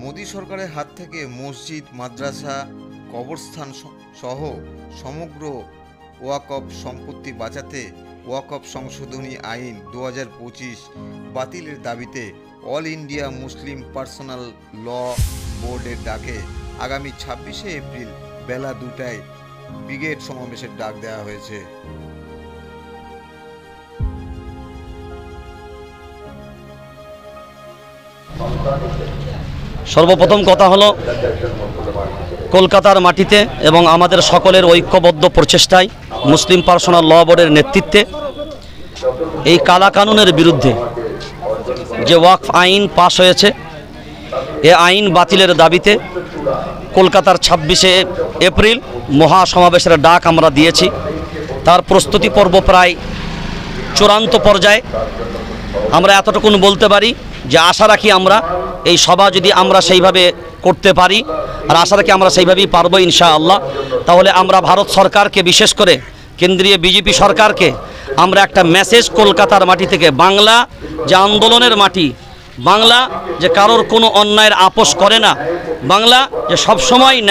মোদী সরকারের হাত থেকে মসজিদ, মাদ্রাসা, কবরস্থান সহ সমগ্র ওয়াকফ সম্পত্তি বাঁচাতে ওয়াকফ সংশোধনী আইন 2025 বাতিলের দাবিতে অল ইন্ডিয়া মুসলিম পার্সোনাল ল বোর্ডের ডাকে আগামী 26শে এপ্রিল বেলা 2টায় ব্রিগেড সমাবেশের ডাক দেওয়া হয়েছে। সর্বপ্রথম কথা হলো, কলকাতার মাটিতে এবং আমাদের সকলের ঐক্যবদ্ধ প্রচেষ্টায় মুসলিম পার্সোনাল ল বোর্ডের নেতৃত্বে এই কালা কানুনের বিরুদ্ধে যে ওয়াকফ আইন পাশ হয়েছে, এ আইন বাতিলের দাবিতে কলকাতার 26শে এপ্রিল মহাসমাবেশের ডাক আমরা দিয়েছি। তার প্রস্তুতি পর্ব প্রায় চূড়ান্ত পর্যায়ে। আমরা এতটুকুন বলতে পারি যে আশা রাখি আমরা এই সভা যদি আমরা সেইভাবে করতে পারি, আর আশা রাখি আমরা সেইভাবেই পারবো ইনশাআল্লাহ, তাহলে আমরা ভারত সরকারকে, বিশেষ করে কেন্দ্রীয় বিজেপি সরকারকে আমরা একটা মেসেজ কলকাতার মাটি থেকে, বাংলা যে আন্দোলনের মাটি, বাংলা যে কারোর কোনো অন্যায়ের আপোষ করে না, বাংলা যে সবসময়